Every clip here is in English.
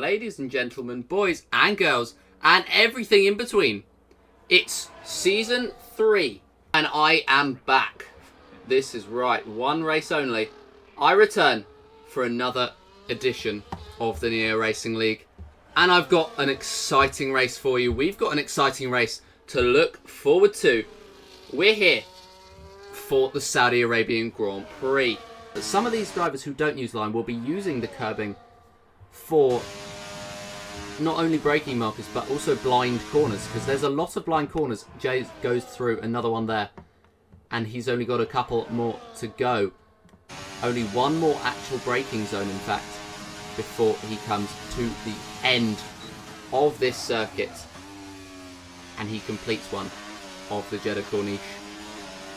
Ladies and gentlemen, boys and girls, and everything in between. It's Season 3, and I am back. This is right, one race only. I return for another edition of the Neo Racing League, and I've got an exciting race for you. We've got an exciting race to look forward to. We're here for the Saudi Arabian Grand Prix. Some of these drivers who don't use line will be using the curbing for not only braking markers but also blind corners, because there's a lot of blind corners. Jay goes through another one there and he's only got a couple more to go. Only one more actual braking zone, in fact, before he comes to the end of this circuit and he completes one of the Jeddah Corniche.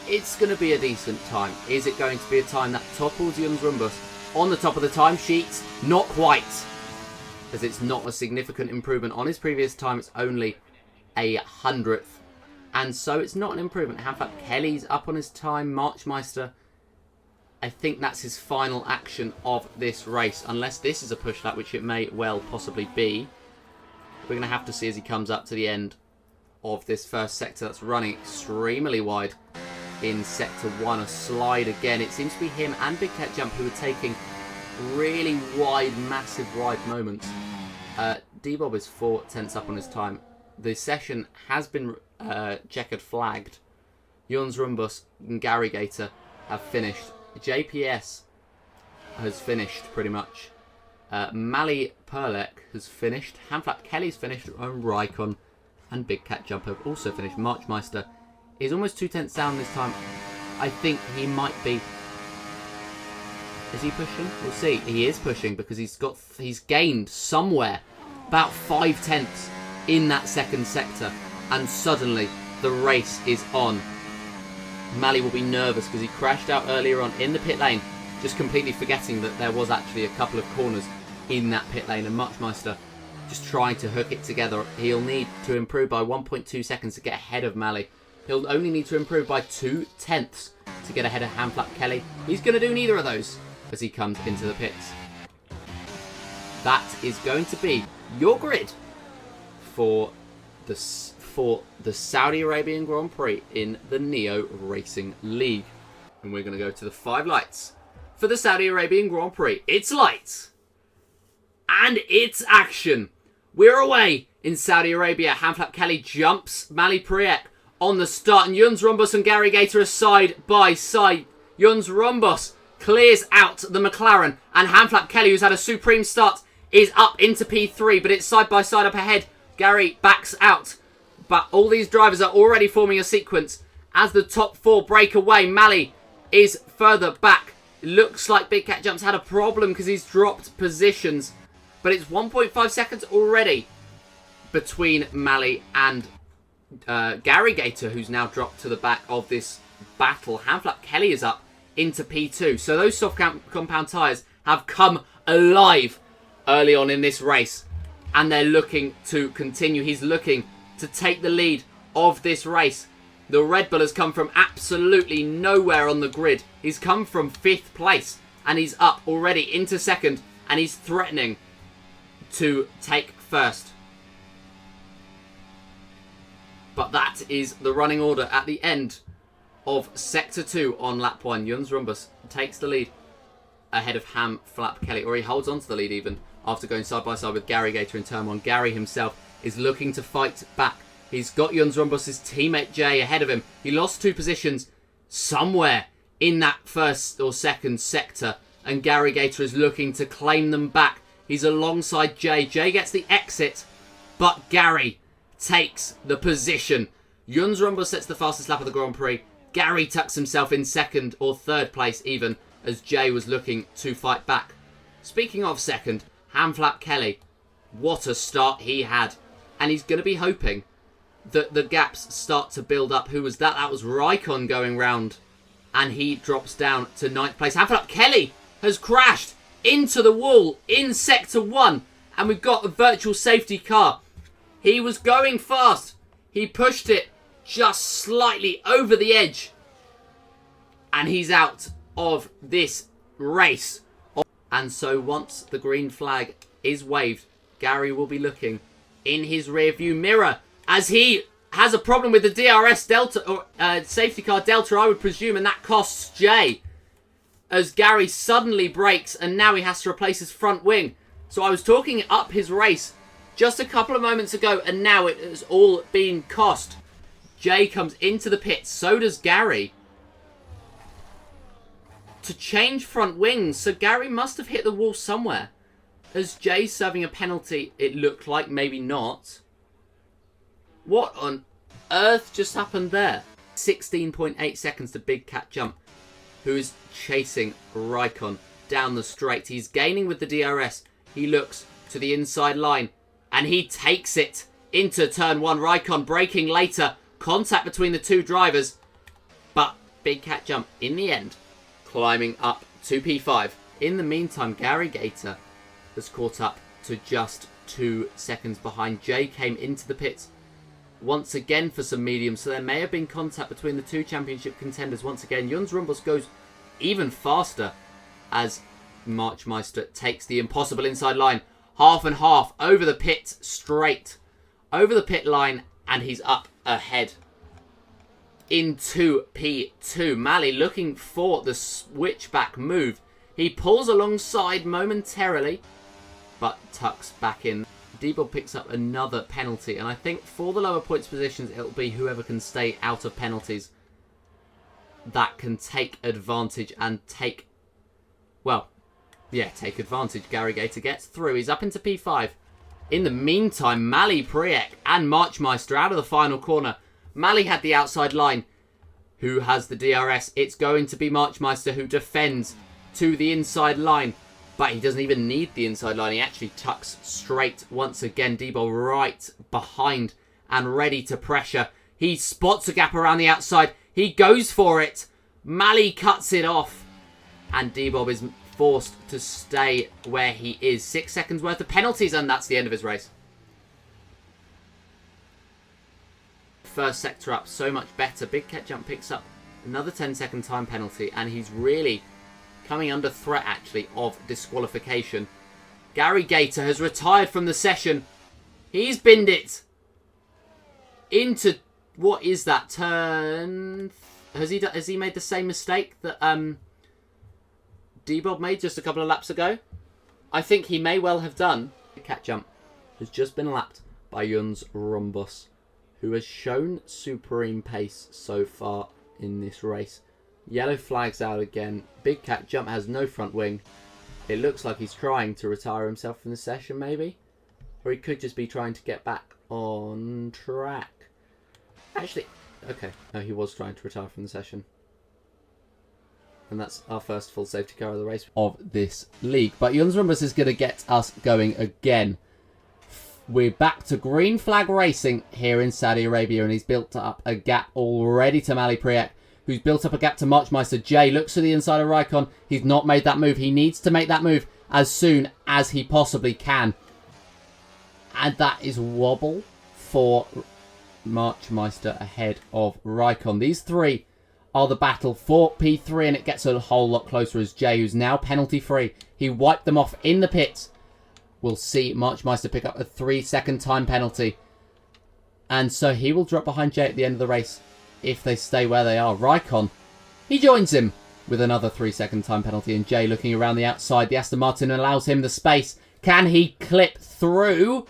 It's going to be a decent time. Is it going to be a time that topples Jens Rumbus on the top of the timesheets? Not quite, as it's not a significant improvement on his previous time. It's only a 100th, and so it's not an improvement. In fact, Kelly's up on his time. Marchmeister, I think that's his final action of this race, unless this is a push lap, which it may well possibly be. We're going to have to see as he comes up to the end of this first sector that's running extremely wide. In Sector 1, a slide again. It seems to be him and Big Cat Jump who are taking really wide, massive wide moments. D-Bob is 4/10 up on his time. The session has been checkered flagged. Jens Rumbus and Gary Gator have finished. JPS has finished pretty much. Mali Perlek has finished. Hamflap Kelly's finished. And Raikon and Big Cat Jump have also finished. Marchmeister is almost 2/10 down this time. I think he might be. Is he pushing? We'll see. He is pushing because he's gained somewhere about 5/10 in that second sector, and suddenly the race is on. Mali will be nervous because he crashed out earlier on in the pit lane, just completely forgetting that there was actually a couple of corners in that pit lane, and Marchmeister just trying to hook it together. He'll need to improve by 1.2 seconds to get ahead of Mali. He'll only need to improve by 2/10 to get ahead of Hamflap Kelly. He's going to do neither of those as he comes into the pits. That is going to be your grid for the Saudi Arabian Grand Prix in the Neo Racing League. And we're going to go to the 5 lights for the Saudi Arabian Grand Prix. It's lights and it's action. We're away in Saudi Arabia. Hamflap Kelly jumps Mali Priek on the start, and Jens Rumbus and Gary Gator are side by side. Jens Rumbus clears out the McLaren, and Hamflap Kelly, who's had a supreme start, is up into P3, but it's side by side up ahead. Gary backs out, but all these drivers are already forming a sequence as the top 4 break away. Mali is further back. It looks like Big Cat Jump's had a problem because he's dropped positions, but it's 1.5 seconds already between Mali and Gary Gator, who's now dropped to the back of this battle. Hamflap Kelly is up into P2. So those soft compound tyres have come alive early on in this race, and they're looking to continue. He's looking to take the lead of this race. The Red Bull has come from absolutely nowhere on the grid. He's come from 5th place, and he's up already into 2nd, and he's threatening to take 1st. But that is the running order at the end of Sector 2 on lap 1. Jens Rumbus takes the lead ahead of Hamflap Kelly, or he holds on to the lead even after going side by side with Gary Gator in turn 1. Gary himself is looking to fight back. He's got Jens Rumbus' teammate Jay ahead of him. He lost 2 positions somewhere in that 1st or 2nd sector, and Gary Gator is looking to claim them back. He's alongside Jay. Jay gets the exit, but Gary takes the position. Jens Rumbus sets the fastest lap of the Grand Prix. Gary tucks himself in 2nd or 3rd place even, as Jay was looking to fight back. Speaking of 2nd, Hamflap Kelly, what a start he had. And he's going to be hoping that the gaps start to build up. Who was that? That was Raikon going round, and he drops down to 9th place. Hamflap Kelly has crashed into the wall in Sector 1, and we've got a virtual safety car. He was going fast. He pushed it just slightly over the edge, and he's out of this race. And so once the green flag is waved, Gary will be looking in his rearview mirror as he has a problem with the DRS Delta, or safety car Delta, I would presume, and that costs Jay. As Gary suddenly brakes, and now he has to replace his front wing. So I was talking up his race just a couple of moments ago, and now it has all been cost. Jay comes into the pits, so does Gary, to change front wings. So Gary must have hit the wall somewhere. As Jay's serving a penalty, it looked like, maybe not. What on earth just happened there? 16.8 seconds to Big Cat Jump, who is chasing Raikkonen down the straight. He's gaining with the DRS. He looks to the inside line, and he takes it into turn 1. Raikkonen braking later. Contact between the two drivers. But Big Cat Jump, in the end, climbing up to P5. In the meantime, Gary Gator has caught up to just 2 seconds behind. Jay came into the pits once again for some mediums, so there may have been contact between the two championship contenders once again. Jöns Rönnbos goes even faster as Marchmeister takes the impossible inside line. Half and half over the pit straight, over the pit line, and he's up ahead into P2. Mali looking for the switchback move. He pulls alongside momentarily, but tucks back in. Debo picks up another penalty, and I think for the lower points positions, it'll be whoever can stay out of penalties that can take advantage and take advantage. Gary Gator gets through. He's up into P5. In the meantime, Mali, Priek and Marchmeister out of the final corner. Mali had the outside line. Who has the DRS? It's going to be Marchmeister, who defends to the inside line. But he doesn't even need the inside line. He actually tucks straight once again. Debo right behind and ready to pressure. He spots a gap around the outside. He goes for it. Mali cuts it off. And Debo is forced to stay where he is. 6 seconds worth of penalties, and that's the end of his race. First sector up, so much better. Big Cat Jump picks up another 10-second time penalty, and he's really coming under threat, actually, of disqualification. Gary Gator has retired from the session. He's binned it into, what is that, turn? Has he made the same mistake that D-Bob made just a couple of laps ago? I think he may well have done. Cat Jump has just been lapped by Jöns Rönnbos, who has shown supreme pace so far in this race. Yellow flags out again. Big Cat Jump has no front wing. It looks like he's trying to retire himself from the session, maybe. Or he could just be trying to get back on track. Actually, okay. No, he was trying to retire from the session. And that's our first full safety car of the race of this league. But Jöns Rönnbos is going to get us going again. We're back to green flag racing here in Saudi Arabia, and he's built up a gap already to Mali Priek, who's built up a gap to Marchmeister. Jay looks to the inside of Raikkonen. He's not made that move. He needs to make that move as soon as he possibly can. And that is wobble for Marchmeister ahead of Raikkonen. These three are the battle for P3, and it gets a whole lot closer as Jay, who's now penalty free. He wiped them off in the pits. We'll see Marchmeister pick up a 3-second time penalty. And so he will drop behind Jay at the end of the race if they stay where they are. Raikkonen, he joins him with another 3-second time penalty. And Jay looking around the outside. The Aston Martin allows him the space. Can he clip through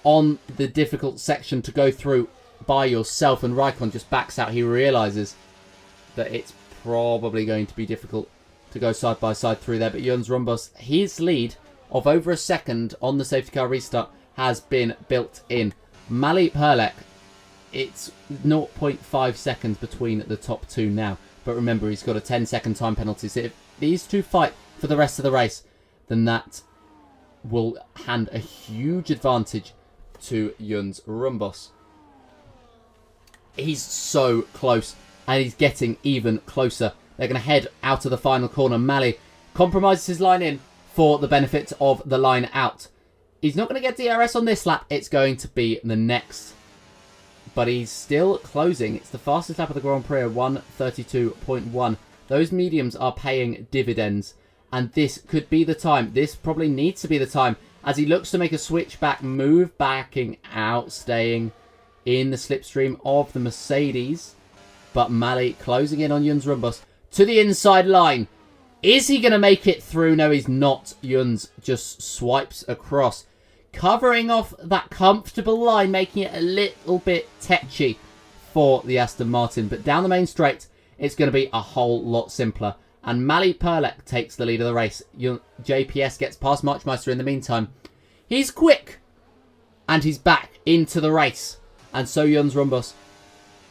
on the difficult section to go through by yourself? And Raikkonen just backs out. He realises that it's probably going to be difficult to go side by side through there. But Jöns Rönnbos, his lead of over a second on the safety car restart has been built in. Mali Perlek, it's 0.5 seconds between the top two now. But remember, he's got a 10-second time penalty. So if these two fight for the rest of the race, then that will hand a huge advantage to Jöns Rönnbos. He's so close, and he's getting even closer. They're going to head out of the final corner. Mali compromises his line in for the benefit of the line out. He's not going to get DRS on this lap. It's going to be the next. But he's still closing. It's the fastest lap of the Grand Prix, 1:32.1. Those mediums are paying dividends. And this could be the time. This probably needs to be the time as he looks to make a switchback move, backing out, staying in the slipstream of the Mercedes. But Mali closing in on Yuns Rumbus to the inside line. Is he going to make it through? No, he's not. Yuns just swipes across, covering off that comfortable line, making it a little bit tetchy for the Aston Martin. But down the main straight, it's going to be a whole lot simpler. And Mali Perlek takes the lead of the race. JPS gets past Marchmeister in the meantime. He's quick. And he's back into the race. And so Yuns Rumbus,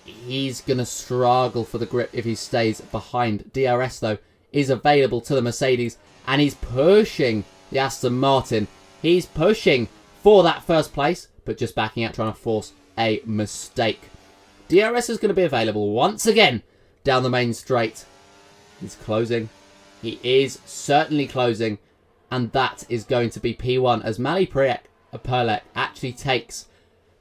he's going to struggle for the grip if he stays behind. DRS, though, is available to the Mercedes. And he's pushing the Aston Martin. He's pushing for that first place, but just backing out, trying to force a mistake. DRS is going to be available once again down the main straight. He's closing. He is certainly closing. And that is going to be P1 as Mali Perlek actually takes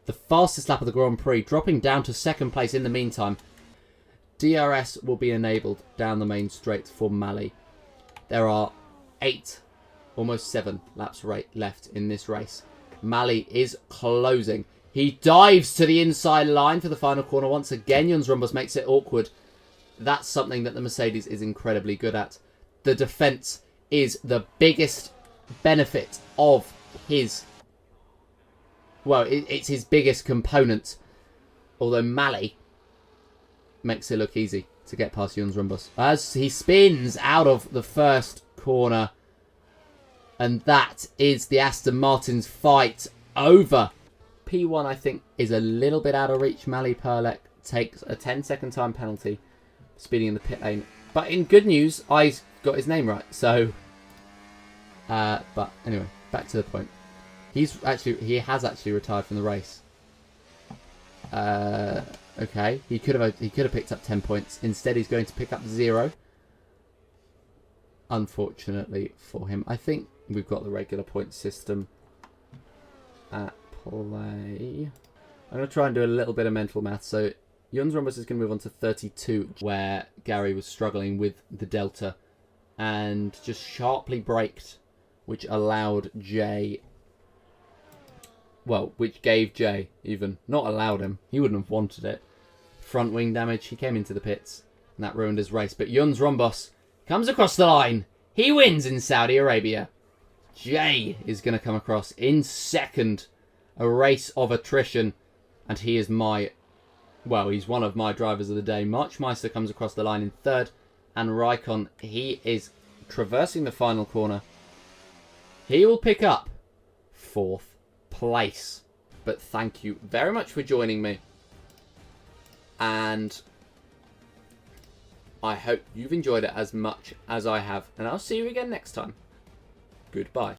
the fastest lap of the Grand Prix, dropping down to second place in the meantime. DRS will be enabled down the main straight for Mali. There are 8, almost 7 laps left in this race. Mali is closing. He dives to the inside line for the final corner. Once again, Yuns Rumbus makes it awkward. That's something that the Mercedes is incredibly good at. The defense is the biggest benefit of his... Well, it's his biggest component. Although Mali makes it look easy to get past Yuns Rumbus. As he spins out of the first corner. And that is the Aston Martin's fight over. P1, I think, is a little bit out of reach. Mali Perlek takes a 10-second time penalty, speeding in the pit lane. But in good news, I got his name right. So, but anyway, back to the point. He has actually retired from the race. Okay, he could have picked up 10 points. Instead, he's going to pick up 0. Unfortunately for him, I think we've got the regular point system at play. I'm going to try and do a little bit of mental math. So Yuns Rumbus is going to move on to 32, where Gary was struggling with the Delta and just sharply braked, which allowed Jay... Well, which gave Jay, even, not allowed him. He wouldn't have wanted it. Front wing damage. He came into the pits, and that ruined his race. But Yuns Rumbus comes across the line. He wins in Saudi Arabia. Jay is going to come across in second. A race of attrition. And he is my... Well, he's one of my drivers of the day. Marchmeister comes across the line in third. And Raikkonen, he is traversing the final corner. He will pick up 4th place. But thank you very much for joining me. And I hope you've enjoyed it as much as I have. And I'll see you again next time. Goodbye.